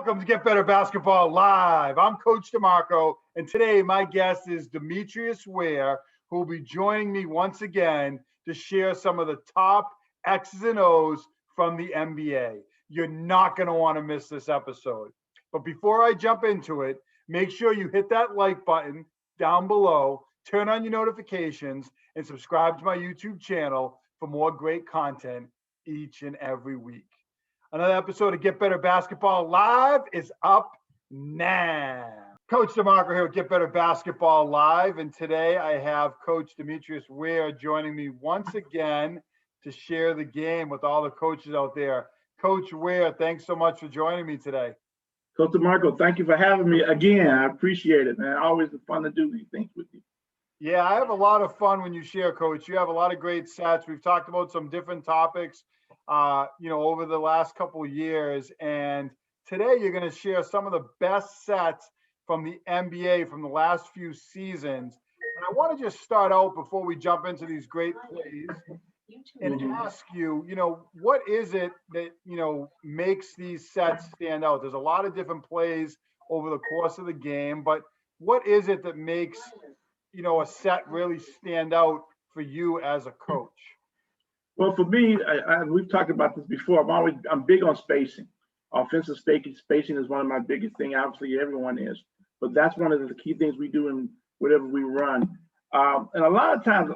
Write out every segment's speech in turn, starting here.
Welcome to Get Better Basketball Live. I'm Coach DeMarco, and today my guest is Demetrius Ware, who will be joining me once again to share some of the top X's and O's from the NBA. You're not going to want to miss this episode. But before I jump into it, make sure you hit that like button down below, turn on your notifications, and subscribe to my YouTube channel for more great content each and every week. Another episode of Get Better Basketball Live is up now. Coach DeMarco here with Get Better Basketball Live, and today I have Coach Demetrius Ware joining me once again to share the game with all the coaches out there. Coach Ware, thanks so much for joining me today. Coach DeMarco, thank you for having me again. I appreciate it, man. Always fun to do these things with you. Yeah, I have a lot of fun when you share, Coach. You have a lot of great sets. We've talked about some different topics over the last couple of years. And today you're going to share some of the best sets from the NBA from the last few seasons. And I want to just start out before we jump into these great plays and ask you, what is it that, makes these sets stand out? There's a lot of different plays over the course of the game, but what is it that makes, a set really stand out for you as a coach? Well, for me, we've talked about this before. I'm big on spacing. Offensive spacing is one of my biggest things. Obviously, everyone is, but that's one of the key things we do in whatever we run. And a lot of times,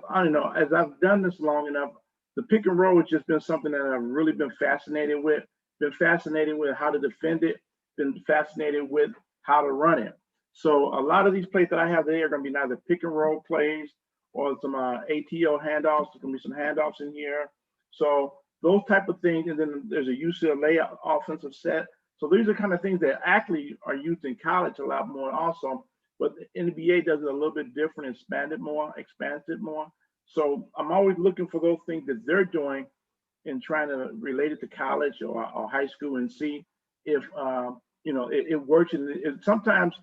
as I've done this long enough, the pick and roll has just been something that I've really been fascinated with. Been fascinated with how to defend it. Been fascinated with how to run it. So a lot of these plays that I have there are going to be either pick and roll plays or some ATO handoffs. There's going to be some handoffs in here. So those type of things. And then there's a UCLA offensive set. So these are kind of things that actually are used in college a lot more also. But the NBA does it a little bit different, expands it more. So I'm always looking for those things that they're doing and trying to relate it to college or high school and see if, it works. And sometimes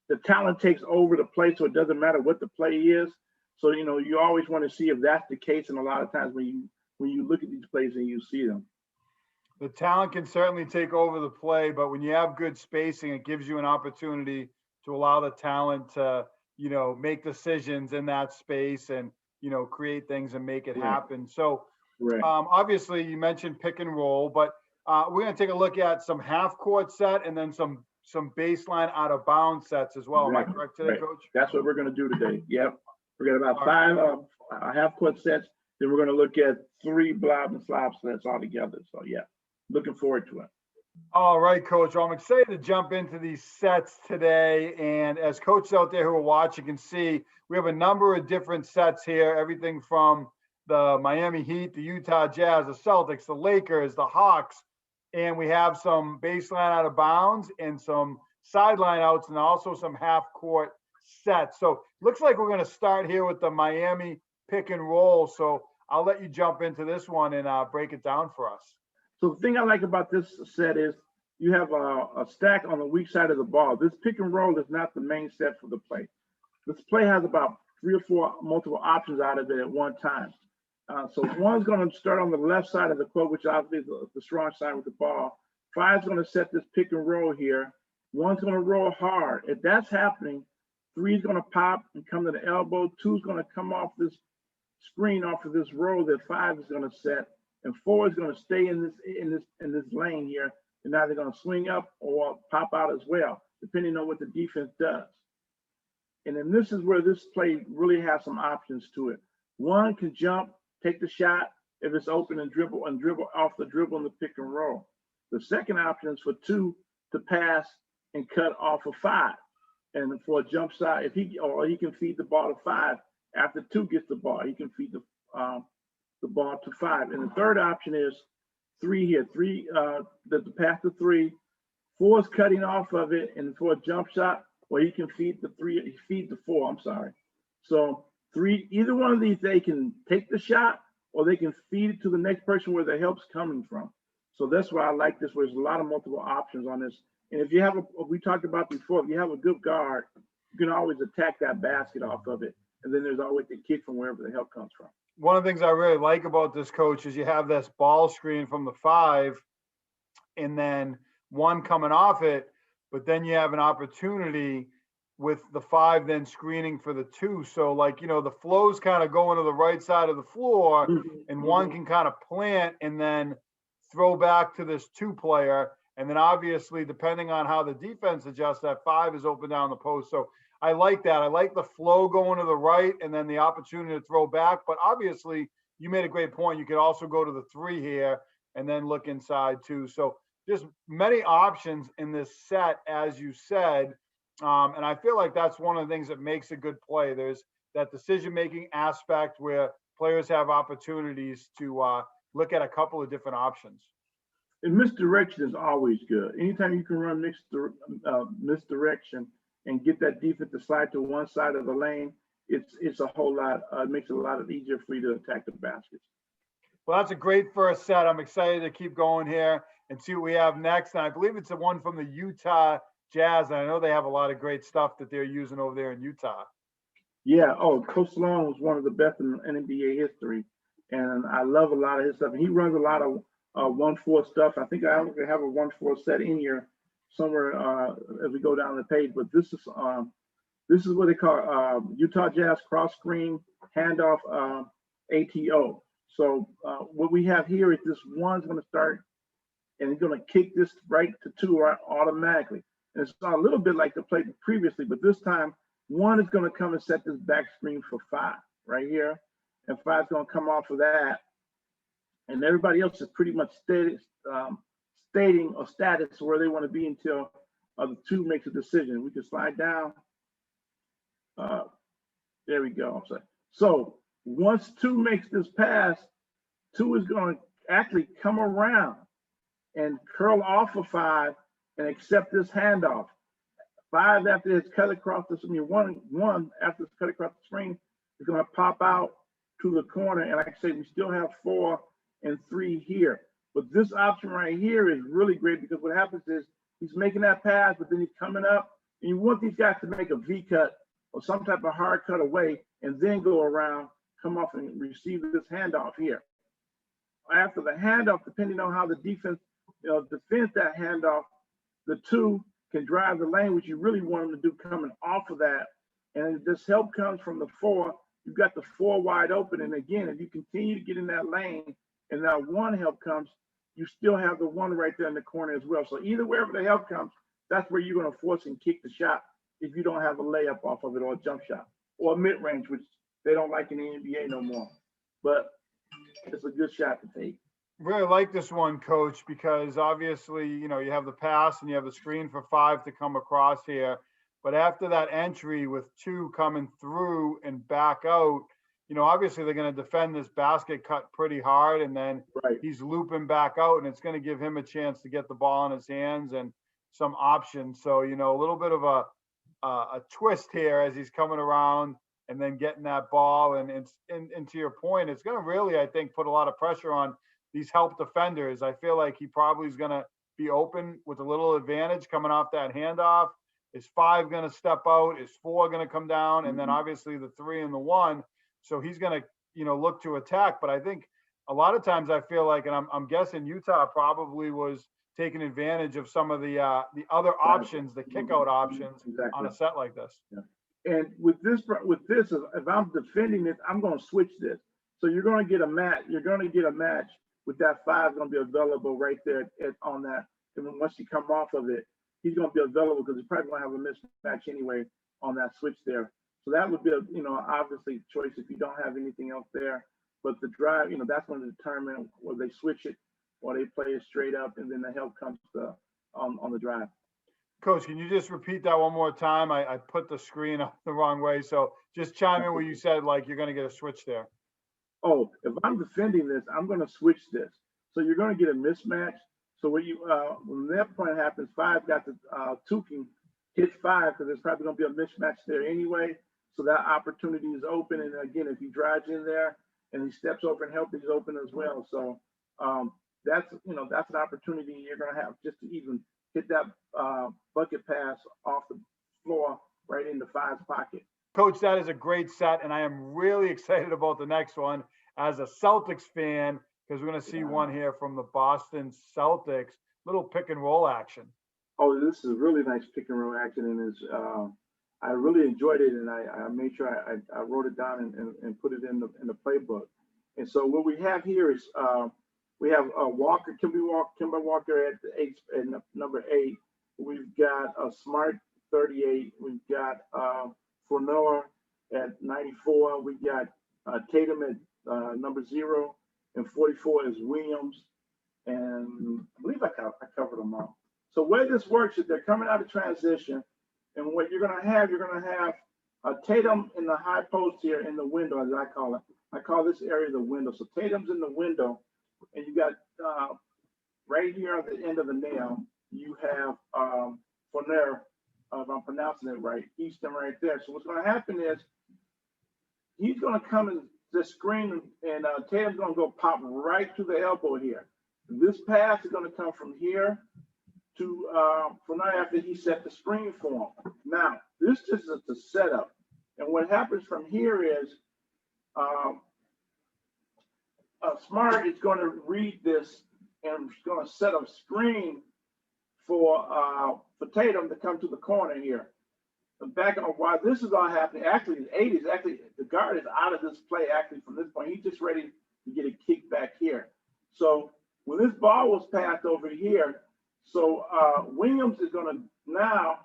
the talent takes over the play, so it doesn't matter what the play is. So, you always want to see if that's the case. And a lot of times when you look at these plays and you see them. The talent can certainly take over the play, but when you have good spacing, it gives you an opportunity to allow the talent to, make decisions in that space and, create things and make it happen. So obviously you mentioned pick and roll, but we're going to take a look at some half court set and then some baseline out of bounds sets as well. Am I correct today, Coach? That's what we're going to do today. Yep. We're going to about five half court sets. Then we're going to look at 3 blob and slab sets all together. So yeah, looking forward to it. All right, Coach. Well, I'm excited to jump into these sets today. And as coaches out there who are watching can see, we have a number of different sets here, everything from the Miami Heat, the Utah Jazz, the Celtics, the Lakers, the Hawks. And we have some baseline out of bounds and some sideline outs and also some half court sets. So looks like we're going to start here with the Miami pick and roll. So I'll let you jump into this one and break it down for us. So the thing I like about this set is you have a stack on the weak side of the ball. This pick and roll is not the main set for the play. This play has about 3 or 4 multiple options out of it at one time. So one's going to start on the left side of the court, which obviously is the strong side with the ball. 5's going to set this pick and roll here. 1's going to roll hard. If that's happening, 3's going to pop and come to the elbow. 2's going to come off this screen off of this roll that 5 is going to set, and 4 is going to stay in this lane here, and now they're going to swing up or pop out as well, depending on what the defense does. And then this is where this play really has some options to it. 1 can jump, take the shot if it's open, and dribble off the dribble in the pick and roll. The second option is for 2 to pass and cut off of 5, and for a jump shot, he can feed the ball to 5 after 2 gets the ball. He can feed the ball to 5. And the third option is 3 here. 3 the pass to 3. 4 is cutting off of it, and for a jump shot, or he can feed the 3. He feed the 4. I'm sorry. So 3, either one of these, they can take the shot or they can feed it to the next person where the help's coming from. So that's why I like this, where there's a lot of multiple options on this. And if you have we talked about before, if you have a good guard, you can always attack that basket off of it. And then there's always the kick from wherever the help comes from. One of the things I really like about this, Coach, is you have this ball screen from the 5 and then 1 coming off it. but then you have an opportunity with the 5 then screening for the 2. So like, the flow's kind of going to the right side of the floor, and one can kind of plant and then throw back to this 2 player. And then obviously, depending on how the defense adjusts, that 5 is open down the post. So I like that. I like the flow going to the right and then the opportunity to throw back. But obviously, you made a great point. You could also go to the 3 here and then look inside too. So just many options in this set, as you said. And I feel like that's one of the things that makes a good play. There's that decision-making aspect where players have opportunities to look at a couple of different options. And misdirection is always good. Anytime you can run misdirection and get that defense to slide to one side of the lane, it's a whole lot. It makes it a lot easier for you to attack the baskets. Well, that's a great first set. I'm excited to keep going here and see what we have next. And I believe it's the one from the Utah Jazz. And I know they have a lot of great stuff that they're using over there in Utah. Yeah. Oh, Coach Sloan was one of the best in NBA history. And I love a lot of his stuff. And he runs a lot of 1-4 stuff. I think I have a 1-4 set in here somewhere as we go down the page. But this is what they call Utah Jazz cross screen handoff ATO. So what we have here is this one's going to start, and he's going to kick this right to 2 automatically. And it's a little bit like the play previously, but this time 1 is going to come and set this back screen for 5 right here, and 5 is going to come off of that. And everybody else is pretty much stating a status where they want to be until the 2 makes a decision. We can slide down. There we go. So once 2 makes this pass, 2 is going to actually come around and curl off of 5 and accept this handoff. 5 after it's cut across the screen, one after it's cut across the screen is going to pop out to the corner. And like I say, we still have 4 and 3 here. But this option right here is really great because what happens is he's making that pass, but then he's coming up, and you want these guys to make a V cut or some type of hard cut away and then go around, come off and receive this handoff here. After the handoff, depending on how the defense defends that handoff, the 2 can drive the lane, which you really want them to do coming off of that. And this help comes from the 4. You've got the 4 wide open. And again, if you continue to get in that lane and that 1 help comes, you still have the 1 right there in the corner as well. So either wherever the help comes, that's where you're going to force and kick the shot if you don't have a layup off of it or a jump shot or a mid-range, which they don't like in the NBA no more. But it's a good shot to take. Really like this one, Coach, because obviously, you have the pass and you have the screen for 5 to come across here. But after that entry with 2 coming through and back out, obviously they're going to defend this basket cut pretty hard. And then he's looping back out, and it's going to give him a chance to get the ball in his hands and some options. So, a little bit of a twist here as he's coming around and then getting that ball. And to your point, it's going to really, I think, put a lot of pressure on these help defenders. I feel like he probably is going to be open with a little advantage coming off that handoff. Is 5 going to step out? Is 4 going to come down? And then obviously the 3 and the 1. So he's going to, look to attack. But I think a lot of times I feel like, and I'm guessing Utah probably was taking advantage of some of the other options, the kick out options on a set like this. Yeah. And with this, if I'm defending this, I'm going to switch this. So you're going to get a match. You're going to get a match with that 5 going to be available right there on that. And then once you come off of it, he's going to be available because he's probably going to have a mismatch anyway on that switch there. So that would be obviously choice if you don't have anything else there. But the drive, that's going to determine whether they switch it or they play it straight up, and then the help comes on the drive. Coach, can you just repeat that one more time? I put the screen up the wrong way. So just chime in where you said, like, you're going to get a switch there. Oh, if I'm defending this, I'm going to switch this. So you're going to get a mismatch. So when that point happens, 5 got the 2 can hit 5 because there's probably going to be a mismatch there anyway. So that opportunity is open. And again, if he drives in there and he steps over and help, he's open as well. So that's an opportunity you're going to have just to even hit that bucket pass off the floor right into 5's pocket. Coach, that is a great set, and I am really excited about the next one as a Celtics fan because we're going to see one here from the Boston Celtics, little pick and roll action. Oh, this is really nice pick and roll action, and it's I really enjoyed it, and I made sure I wrote it down and put it in the playbook. And so what we have here is we have Walker, Kimber Walker at the eight, and number 8. We've got a Smart 38. We've got Fournette at 94. We got Tatum at number 0, and 44 is Williams. And I believe I covered them all. So the way this works is they're coming out of transition, and what you're going to have Tatum in the high post here in the window, as I call it. I call this area the window. So Tatum's in the window, and you got right here at the end of the nail, you have Fournette, if I'm pronouncing it right, Easton right there. So what's going to happen is he's going to come in the screen, and Tatum's going to go pop right to the elbow here. This pass is going to come from here to Fournette after he set the screen for him. Now, this just is the setup. And what happens from here is Smart is going to read this and is going to set a screen for Tatum to come to the corner here. And back on while this is all happening, actually, the guard is out of this play actually from this point. He's just ready to get a kick back here. So when this ball was passed over here, so Williams is going to now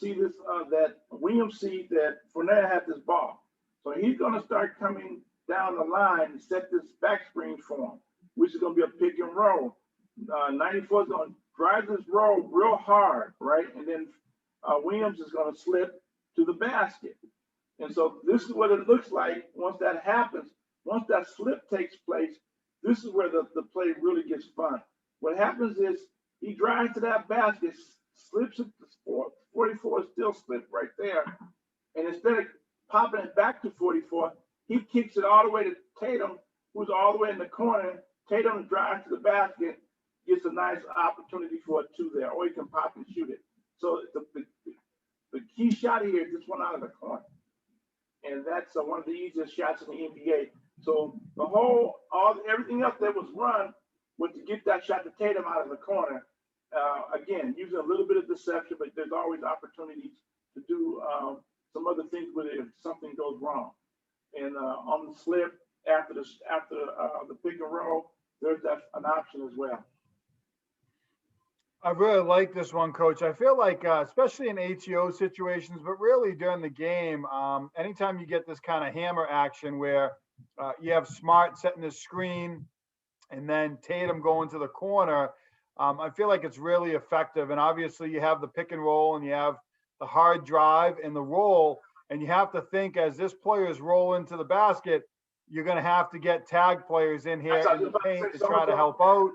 see this, that Williams sees that Fournette has this ball. So he's going to start coming down the line and set this back screen for him, which is going to be a pick and roll. 94 is going to drive this roll real hard, right? And then Williams is going to slip to the basket. And so this is what it looks like once that happens. Once that slip takes place, this is where the play really gets fun. What happens is he drives to that basket, slips it to 44, still slipped right there. And instead of popping it back to 44, he kicks it all the way to Tatum, who's all the way in the corner. Tatum drives to the basket, gets a nice opportunity for a 2 there, or he can pop and shoot it. So the key shot here is this one out of the corner. And that's one of the easiest shots in the NBA. So everything else that was run was to get that shot to Tatum out of the corner. Again, using a little bit of deception, but there's always opportunities to do some other things with it if something goes wrong. And on the slip after the pick and roll, there's an option as well. I really like this one, Coach. I feel like, especially in ATO situations, but really during the game, anytime you get this kind of hammer action where you have Smart setting the screen and then Tatum going to the corner, I feel like it's really effective. And obviously you have the pick and roll and you have the hard drive and the roll, and you have to think as this player is rolling to the basket, you're going to have to get tag players in here in the paint to try to help out,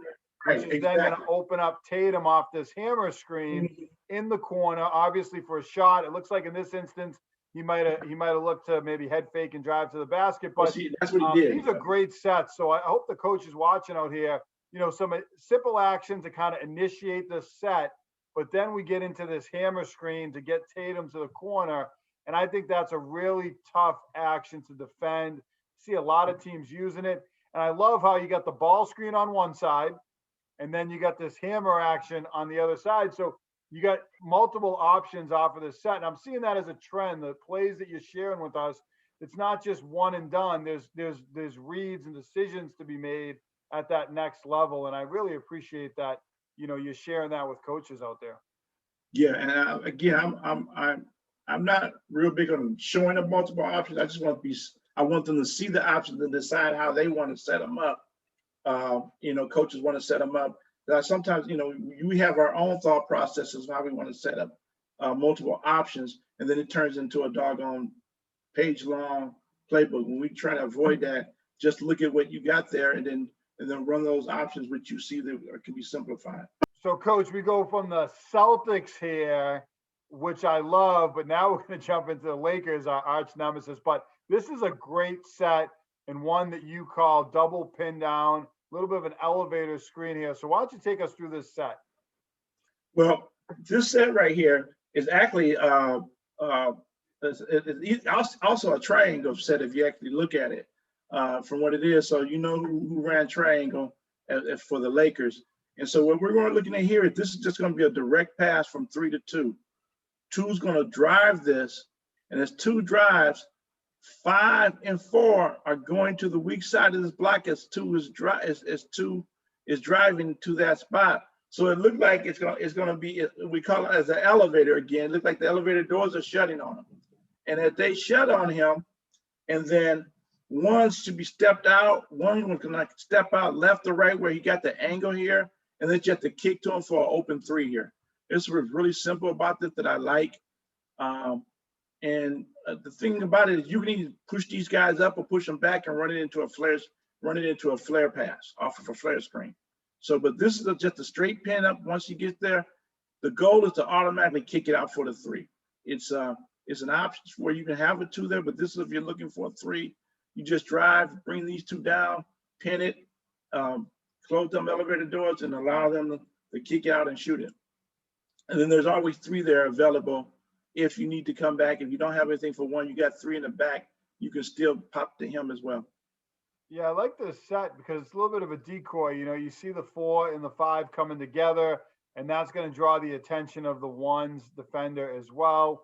which is then going to open up Tatum off this hammer screen in the corner, obviously for a shot. It looks like in this instance, he might have looked to maybe head fake and drive to the basket, but that's what he did. These are great sets. So I hope the coach is watching out here, some simple action to kind of initiate the set, but then we get into this hammer screen to get Tatum to the corner. And I think that's a really tough action to defend. See a lot of teams using it. And I love how you got the ball screen on one side, and then you got this hammer action on the other side. So you got multiple options off of this set. And I'm seeing that as a trend. The plays that you're sharing with us, it's not just one and done. There's reads and decisions to be made at that next level. And I really appreciate that, you're sharing that with coaches out there. Yeah. And again, I'm not real big on showing them multiple options. I want them to see the options and decide how they want to set them up. Coaches want to set them up. Sometimes, we have our own thought processes of how we want to set up multiple options, and then it turns into a doggone page-long playbook. When we try to avoid that, just look at what you got there, and then run those options, which you see that can be simplified. So, Coach, we go from the Celtics here, which I love, but now we're going to jump into the Lakers, our arch nemesis. But this is a great set and one that you call double pin down, a little bit of an elevator screen here. So why don't you take us through this set? Well, this set right here is actually it's also a triangle set if you actually look at it from what it is. So who ran triangle for the Lakers. And so what we're going to looking at here is this is just going to be a direct pass from 3 to 2. 2's going to drive this, and as 2 drives, 5 and 4 are going to the weak side of this block as 2 is driving to that spot. So it looked like it's going to be, we call it as an elevator again. It looked like the elevator doors are shutting on him. And if they shut on him, and then one should be stepped out, one can like step out left or right where he got the angle here, and then you have to kick to him for an open 3 here. This was really simple about this that I like. The thing about it is you can either push these guys up or push them back and run it into a flare pass off of a flare screen. So, but this is just a straight pin up. Once you get there, the goal is to automatically kick it out for the 3. It's an option where you can have a 2 there, but this is if you're looking for a 3. You just drive, bring these 2 down, pin it, close them elevator doors, and allow them to kick out and shoot it. And then there's always 3 there available if you need to come back. If you don't have anything for 1, you got 3 in the back, you can still pop to him as well. Yeah, I like this set because it's a little bit of a decoy. You know, you see the 4 and the 5 coming together, and that's going to draw the attention of the 1's defender as well.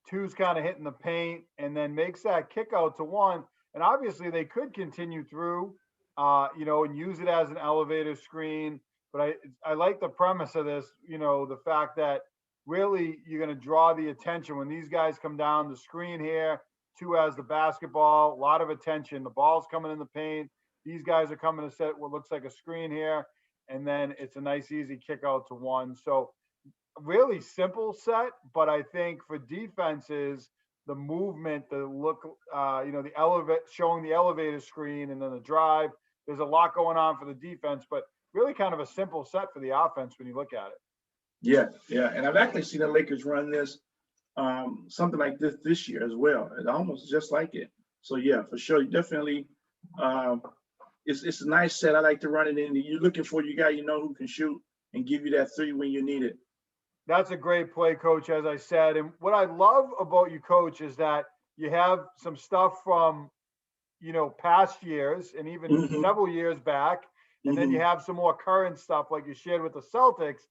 2's kind of hitting the paint and then makes that kick out to 1. And obviously they could continue through, you know, and use it as an elevator screen. But I like the premise of this, you know, the fact that really you're going to draw the attention when these guys come down the screen here. 2 has the basketball, a lot of attention. The ball's coming in the paint. These guys are coming to set what looks like a screen here. And then it's a nice, easy kick out to 1. So really simple set, but I think for defenses, the movement, the look, you know, showing the elevator screen and then the drive, there's a lot going on for the defense, but really kind of a simple set for the offense when you look at it. Yeah. And I've actually seen the Lakers run this, something like this year as well. It's almost just like it. So yeah, for sure. You definitely, it's a nice set. I like to run it in. You're looking for you guy you know who can shoot and give you that 3 when you need it. That's a great play, Coach, as I said. And what I love about you, Coach, is that you have some stuff from, you know, past years and even several years back. And then you have some more current stuff like you shared with the Celtics.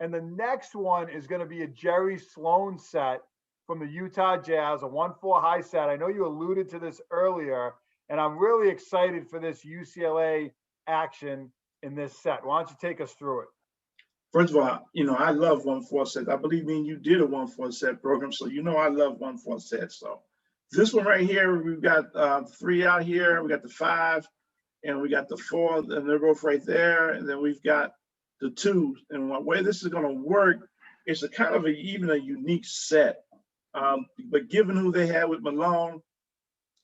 And the next one is going to be a Jerry Sloan set from the Utah Jazz, a 1-4 high set. I know you alluded to this earlier, and I'm really excited for this UCLA action in this set. Why don't you take us through it? First of all, you know, I love 1-4 sets. I believe me and you did a 1-4 set program, so you know I love 1-4 sets. So this one right here, we've got 3 out here, we got the 5, and we got the 4, and they're both right there, and then we've got the 2. And the way this is going to work, it's a kind of even a unique set. But given who they had with Malone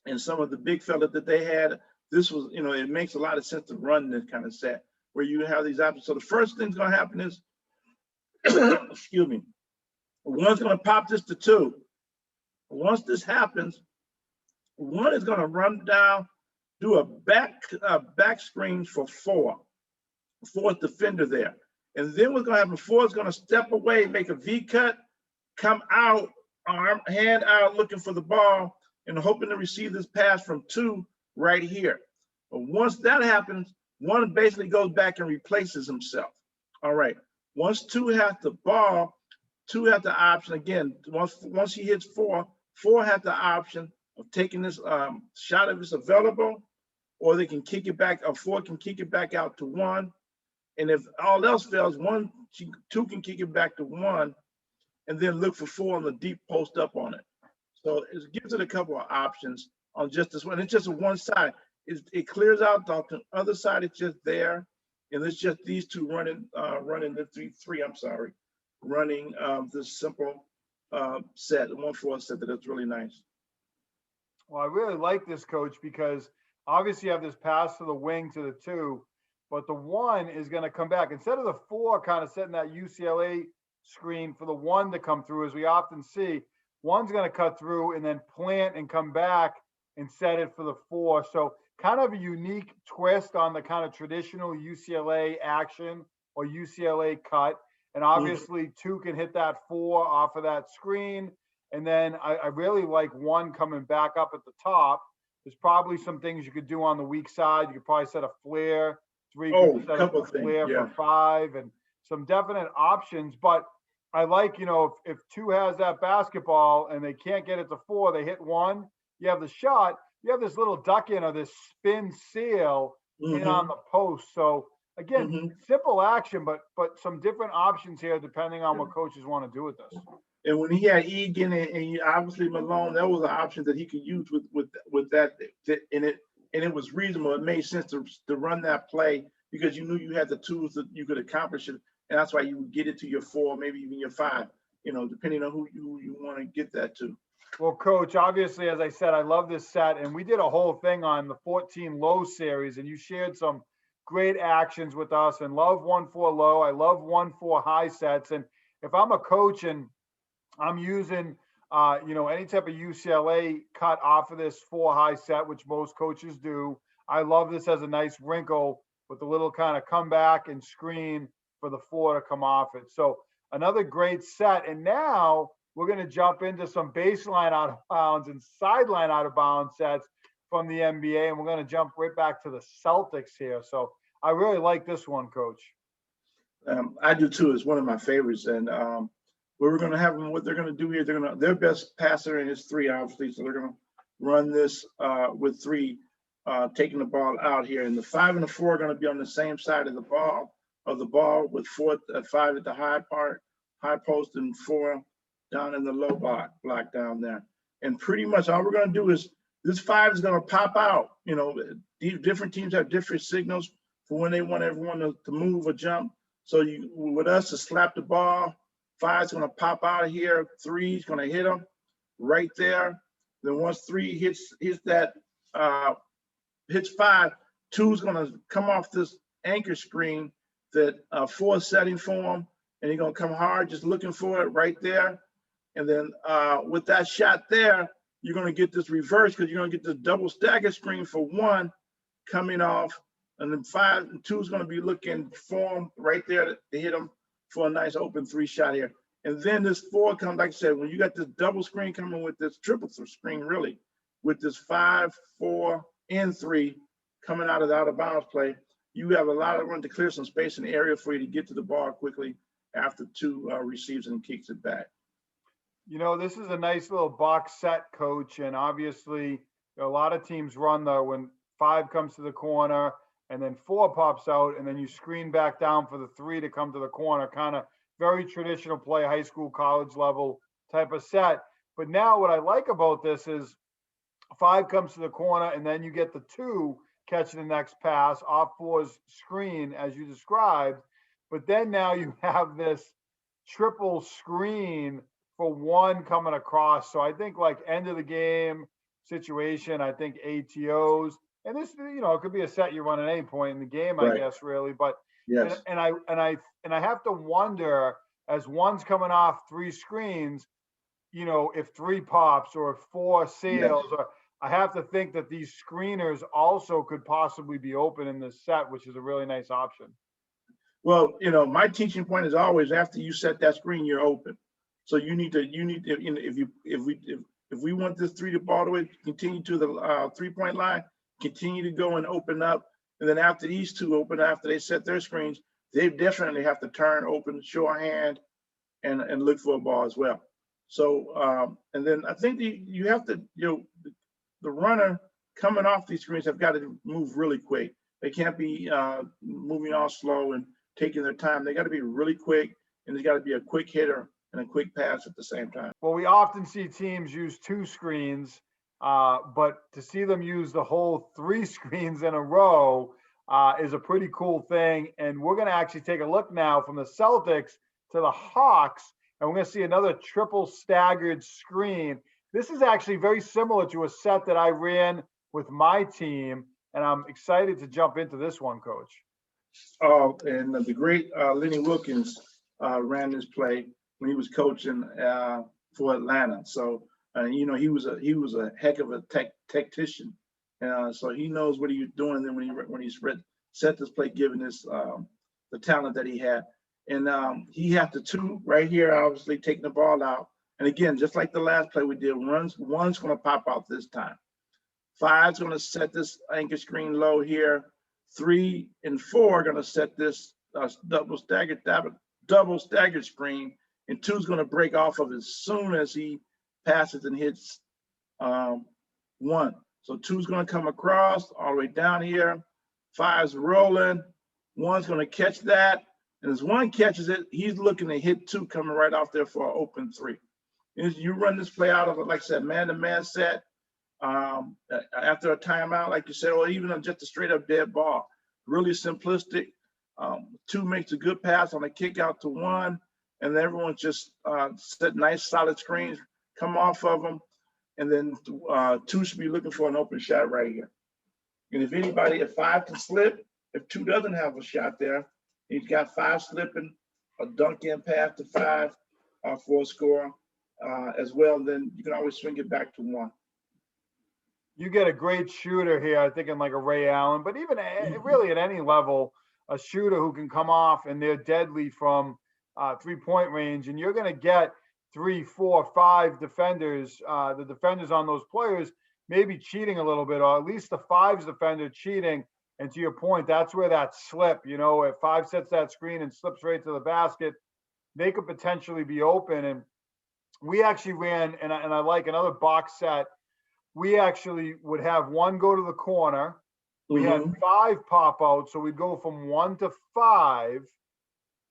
and some of the big fellas that they had, this was, you know, it makes a lot of sense to run this kind of set where you have these options. So the first thing's going to happen is, excuse me, one's going to pop this to 2. Once this happens, 1 is going to run down, do a back screen for 4. 4th defender there. And then what's going to happen, 4 is going to step away, make a V cut, come out, hand out looking for the ball and hoping to receive this pass from 2 right here. But once that happens, 1 basically goes back and replaces himself. All right. Once 2 has the ball, 2 has the option again. Once he hits 4, 4 has the option of taking this shot if it's available, or they can kick it back, or 4 can kick it back out to 1. And if all else fails, 2 can kick it back to 1 and then look for 4 on the deep post up on it. So it gives it a couple of options on just this one. It's just a one side. It clears out the other side. It's just there. And it's just these 2 running the 3, running this simple set, 1-4 set that's really nice. Well, I really like this, Coach, because obviously you have this pass to the wing to the 2, but the 1 is going to come back. Instead of the 4 kind of setting that UCLA screen for the 1 to come through, as we often see, 1's going to cut through and then plant and come back and set it for the 4. So kind of a unique twist on the kind of traditional UCLA action or UCLA cut. And obviously 2 can hit that 4 off of that screen. And then I really like 1 coming back up at the top. There's probably some things you could do on the weak side. You could probably set a flare 3 Oh, could set up couple a of things, flare yeah. for 5 and some definite options. But I like, if 2 has that basketball and they can't get it to 4, they hit 1, you have the shot, you have this little duck in or this spin seal in on Mm-hmm. the post. So again, Mm-hmm. simple action, but some different options here depending on what coaches want to do with this. And when he had Egan and obviously Malone, that was an option that he could use with that, and it was reasonable. It made sense to run that play because you knew you had the tools that you could accomplish it, and that's why you would get it to your 4, maybe even your 5, depending on who you want to get that to. Well, Coach, obviously, as I said, I love this set, and we did a whole thing on the 14 low series, and you shared some great actions with us. And love 1-4 low. I love 1-4 high sets. And if I'm a coach and I'm using, any type of UCLA cut off of this 4 high set, which most coaches do, I love this as a nice wrinkle with a little kind of comeback and screen for the 4 to come off it. So another great set. And now we're going to jump into some baseline out of bounds and sideline out of bounds sets from the NBA. And we're going to jump right back to the Celtics here. So I really like this one, Coach. I do too. It's one of my favorites. And we're going to have them, what they're going to do here, their best passer in is 3, obviously. So they're going to run this with 3, taking the ball out here. And the 5 and the 4 are going to be on the same side of the ball with 5 at the high post, and 4 down in the low block down there. And pretty much all we're going to do is this 5 is going to pop out. Different teams have different signals for when they want everyone to move or jump. So with us to slap the ball, 5's going to pop out of here. 3's going to hit them right there. Then once 3 hits that, hits 5, 2's going to come off this anchor screen that 4 is setting for him, and he's going to come hard, just looking for it right there. And then with that shot there, you're going to get this reverse because you're going to get this double stagger screen for 1 coming off, and then 5 and 2 is going to be looking for him right there to hit him for a nice open 3 shot here. And then this 4 comes, like I said, when you got this double screen coming with this triple screen, really, with this 5, 4, and 3 coming out of bounds play, you have a lot of room to clear some space in the area for you to get to the ball quickly after 2 receives and kicks it back. This is a nice little box set, Coach, and obviously a lot of teams run when 5 comes to the corner and then 4 pops out, and then you screen back down for the 3 to come to the corner, kind of very traditional play, high school, college level type of set. But now what I like about this is 5 comes to the corner, and then you get the 2 catching the next pass off 4's screen, as you described. But then now you have this triple screen for 1 coming across. So I think like end of the game situation, I think ATOs, and this, it could be a set you run at any point in the game, Right. I guess, really. But yes, and I have to wonder, as 1's coming off 3 screens, if 3 pops or if 4 sails, yes. or I have to think that these screeners also could possibly be open in this set, which is a really nice option. Well, my teaching point is always after you set that screen, you're open. So you need to, if we want this 3 to ball the way, continue to the 3-point line, continue to go and open up. And then after these 2 open, after they set their screens, they definitely have to turn, open, show a hand, and look for a ball as well. So, and then I think you have to, the runner coming off these screens have got to move really quick. They can't be moving all slow and taking their time. They got to be really quick, and there's got to be a quick hitter and a quick pass at the same time. Well, we often see teams use 2 screens, but to see them use the whole 3 screens in a row is a pretty cool thing. And we're going to actually take a look now from the Celtics to the Hawks, and we're going to see another triple staggered screen. This is actually very similar to a set that I ran with my team, and I'm excited to jump into this one, Coach. And the great Lenny Wilkens ran this play when he was coaching for Atlanta. So he was a heck of a tactician, so he knows what he was doing. Then when he set this play, given this the talent that he had, and he had the 2 right here, obviously taking the ball out. And again, just like the last play we did, one's going to pop out this time. 5's going to set this anchor screen low here. 3 and 4 are going to set this double staggered screen, and 2 is going to break off of it as soon as he passes and hits 1. So 2 is going to come across all the way down here. 5's rolling. 1's going to catch that. And as 1 catches it, he's looking to hit 2 coming right off there for an open 3. And you run this play out of, like I said, man-to-man set after a timeout, like you said, or even just a straight-up dead ball. Really simplistic. 2 makes a good pass on a kick out to 1, and everyone just set nice, solid screens, come off of them, and then 2 should be looking for an open shot right here. And if 5 can slip, if 2 doesn't have a shot there, he's got 5 slipping, a dunk in pass to 5 for a score as well. Then you can always swing it back to 1. You get a great shooter here, I think, in like a Ray Allen, but even really at any level, a shooter who can come off and they're deadly from 3-point range, and you're going to get 3, 4, 5 defenders, the defenders on those players maybe cheating a little bit, or at least the 5's defender cheating. And to your point, that's where that slip, if 5 sets that screen and slips right to the basket, they could potentially be open. And we actually ran, and I like another box set. We actually would have 1 go to the corner. We had 5 pop out. So we'd go from 1 to 5.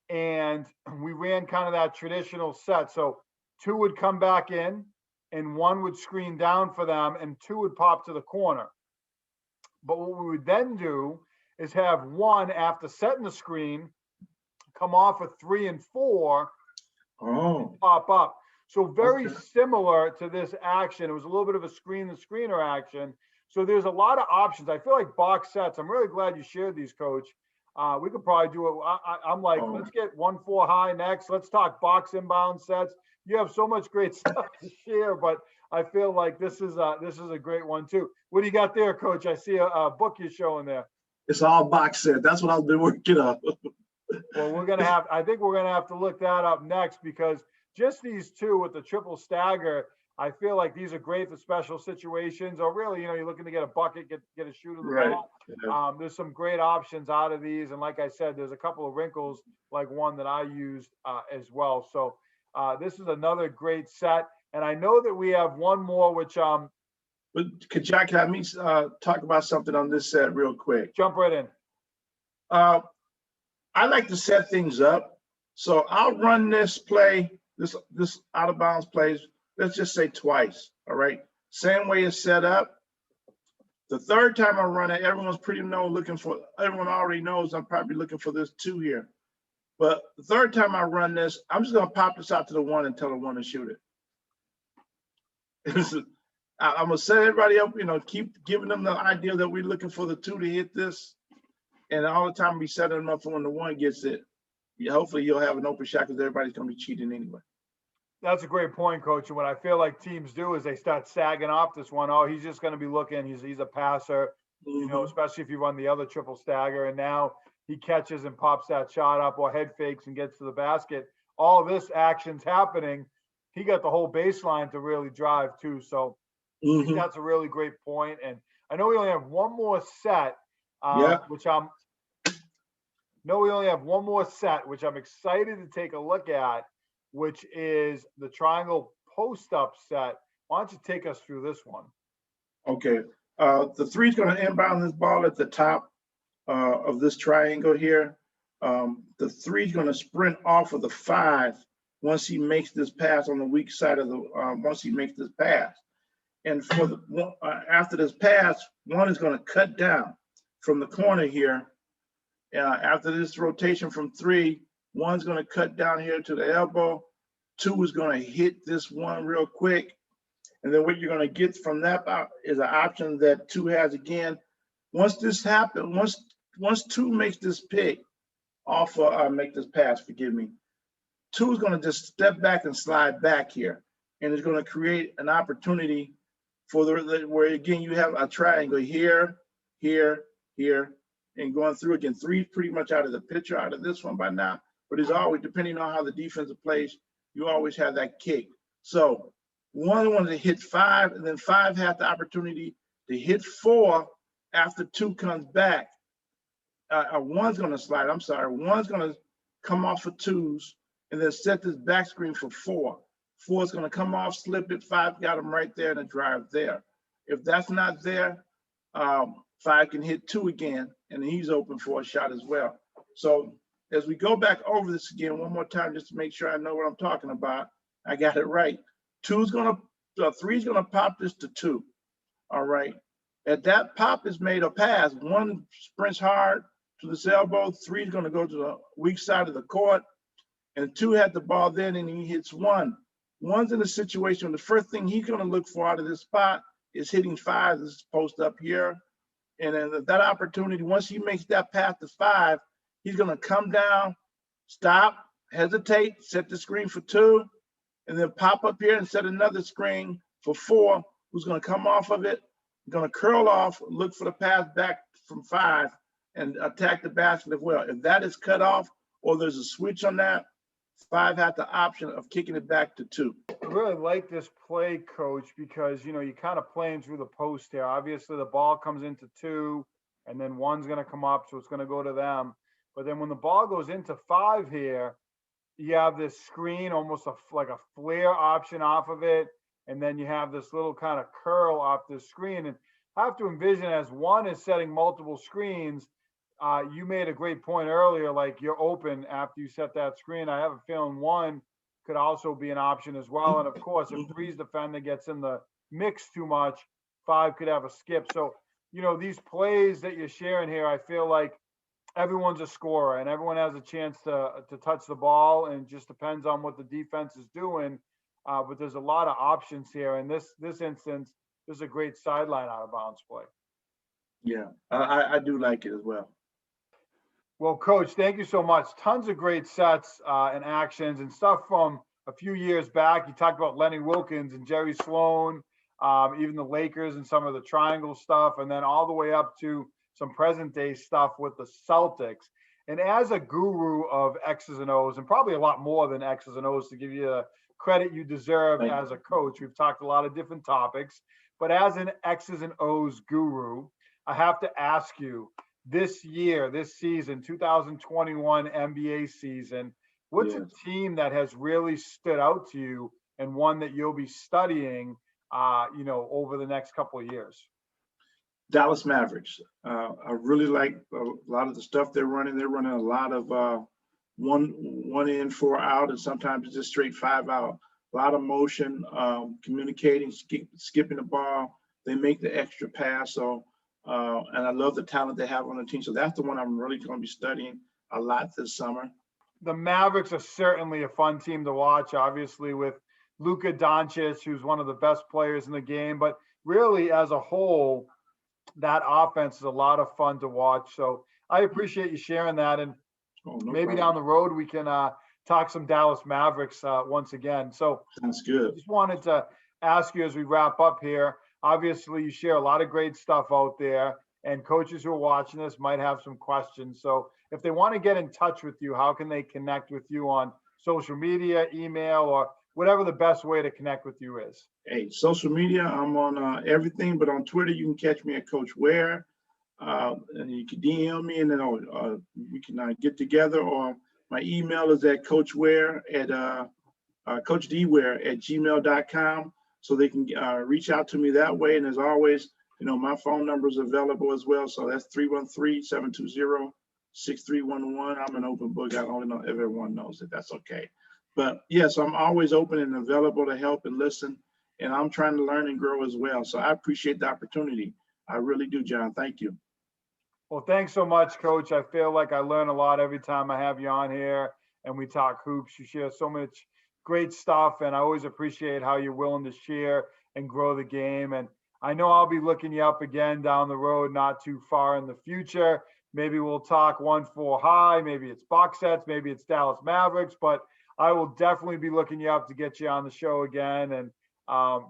And we ran kind of that traditional set. So 2 would come back in and 1 would screen down for them and 2 would pop to the corner. But what we would then do is have 1 after setting the screen come off a 3 and 4 and pop up. So very similar to this action. It was a little bit of a screener action. So there's a lot of options. I feel like box sets. I'm really glad you shared these, Coach. We could probably do it. I'm like, let's get 1-4 high next. Let's talk box inbound sets. You have so much great stuff to share, but I feel like this is a great one too. What do you got there, Coach? I see a book you're showing there. It's all box set. That's what I've been working on. Well, I think we're gonna have to look that up next, because just these 2 with the triple stagger, I feel like these are great for special situations, or really, you're looking to get a bucket, get a shoot of the ball. Yeah. There's some great options out of these, and like I said, there's a couple of wrinkles, like one that I used as well. So this is another great set, and I know that we have one more, which But can I have me talk about something on this set real quick? Jump right in. I like to set things up, so I'll run this play, this out of bounds plays. Let's just say twice, all right? Same way it's set up. The third time I run it, everyone already knows I'm probably looking for this 2 here. But the third time I run this, I'm just gonna pop this out to the 1 and tell the 1 to shoot it. I'm gonna set everybody up, keep giving them the idea that we're looking for the 2 to hit this. And all the time we setting them up for when the 1 gets it. Hopefully you'll have an open shot, because everybody's gonna be cheating anyway. That's a great point, Coach. And what I feel like teams do is they start sagging off this one. Oh, he's just going to be looking. He's a passer, especially if you run the other triple stagger. And now he catches and pops that shot up, or head fakes and gets to the basket. All of this action's happening. He got the whole baseline to really drive too. So I think that's a really great point. And I know we only have one more set, which I'm excited to take a look at, which is the triangle post-up set. Why don't you take us through this one? Okay. The 3 is going to inbound this ball at the top of this triangle here. The 3 is going to sprint off of the 5 once he makes this pass on the weak side of the, once he makes this pass. And for the after this pass, 1 is going to cut down from the corner here. After this rotation from 3, 1's going to cut down here to the elbow. 2 is going to hit this 1 real quick. And then what you're going to get from that is an option that 2 has again. Once this happens, once 2 makes this pick off of, make this pass, forgive me, 2 is going to just step back and slide back here. And it's going to create an opportunity for where again, you have a triangle here, here, here, and going through again. 3 pretty much out of the picture, out of this one by now. But it's always, depending on how the defensive plays, you always have that kick. So 1 wanted to hit 5, and then 5 had the opportunity to hit 4 after 2 comes back. one's going to slide. I'm sorry. One's going to come off for twos and then set this back screen for four. Four's going to come off, slip it. Five got him right there and a drive there. If that's not there, five can hit two again, and he's open for a shot as well. So as we go back over this again one more time, just to make sure I know what I'm talking about, I got it right. Three's going to pop this to two. All right. At that pop is made a pass. One sprints hard to this elbow. Three is going to go to the weak side of the court. And two had the ball then, and he hits one. One's in a situation, the first thing he's going to look for out of this spot is hitting five, this post up here. And then that opportunity, once he makes that pass to five, he's going to come down, stop, hesitate, set the screen for two, and then pop up here and set another screen for four, who's going to come off of it, going to curl off, look for the pass back from five, and attack the basket as well. If that is cut off or there's a switch on that, five has the option of kicking it back to two. I really like this play, Coach, because, you're kind of playing through the post here. Obviously, the ball comes into two, and then one's going to come up, so it's going to go to them. But then when the ball goes into five here, you have this screen, almost like a flare option off of it, and then you have this little kind of curl off the screen. And I have to envision as one is setting multiple screens. You made a great point earlier, like you're open after you set that screen. I have a feeling one could also be an option as well. And of course, if three's defender gets in the mix too much, five could have a skip. So, these plays that you're sharing here, I feel like everyone's a scorer and everyone has a chance to touch the ball, and it just depends on what the defense is doing. But there's a lot of options here. In this instance, this is a great sideline out of bounds play. Yeah, I do like it as well. Well, Coach, thank you so much. Tons of great sets and actions and stuff from a few years back. You talked about Lenny Wilkens and Jerry Sloan, even the Lakers and some of the triangle stuff, and then all the way up to some present day stuff with the Celtics. And as a guru of X's and O's, and probably a lot more than X's and O's to give you the credit you deserve as a coach, we've talked a lot of different topics, but as an X's and O's guru, I have to ask you, this season, 2021 NBA season, what's a team that has really stood out to you and one that you'll be studying, over the next couple of years? Dallas Mavericks. I really like a lot of the stuff they're running. They're running a lot of one in, four out, and sometimes it's just straight five out. A lot of motion, communicating, skipping the ball. They make the extra pass. So, and I love the talent they have on the team. So that's the one I'm really going to be studying a lot this summer. The Mavericks are certainly a fun team to watch, obviously, with Luka Doncic, who's one of the best players in the game. But really, as a whole, that offense is a lot of fun to watch. So I appreciate you sharing that. And maybe down the road, we can talk some Dallas Mavericks once again. So sounds good. I just wanted to ask you as we wrap up here. Obviously, you share a lot of great stuff out there, and coaches who are watching this might have some questions. So if they want to get in touch with you, how can they connect with you on social media, email, or whatever the best way to connect with you is? Hey, social media, I'm on everything, but on Twitter, you can catch me at Coach Ware. And you can DM me, and then we can get together. Or my email is at coachware at coachdware@gmail.com. So they can reach out to me that way. And as always, my phone number is available as well. So that's 313-720-6311. I'm an open book. I don't know if everyone knows it. That's okay. But yes, I'm always open and available to help and listen. And I'm trying to learn and grow as well. So I appreciate the opportunity. I really do, John. Thank you. Well, thanks so much, Coach. I feel like I learn a lot every time I have you on here and we talk hoops. You share so much great stuff, and I always appreciate how you're willing to share and grow the game. And I know I'll be looking you up again down the road, not too far in the future. Maybe we'll talk 1-4 high, maybe it's box sets, maybe it's Dallas Mavericks, but I will definitely be looking you up to get you on the show again, and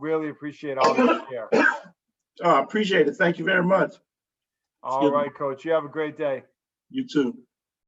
really appreciate all that you share. Oh, I appreciate it. Thank you very much. All right, Coach. You have a great day. You too.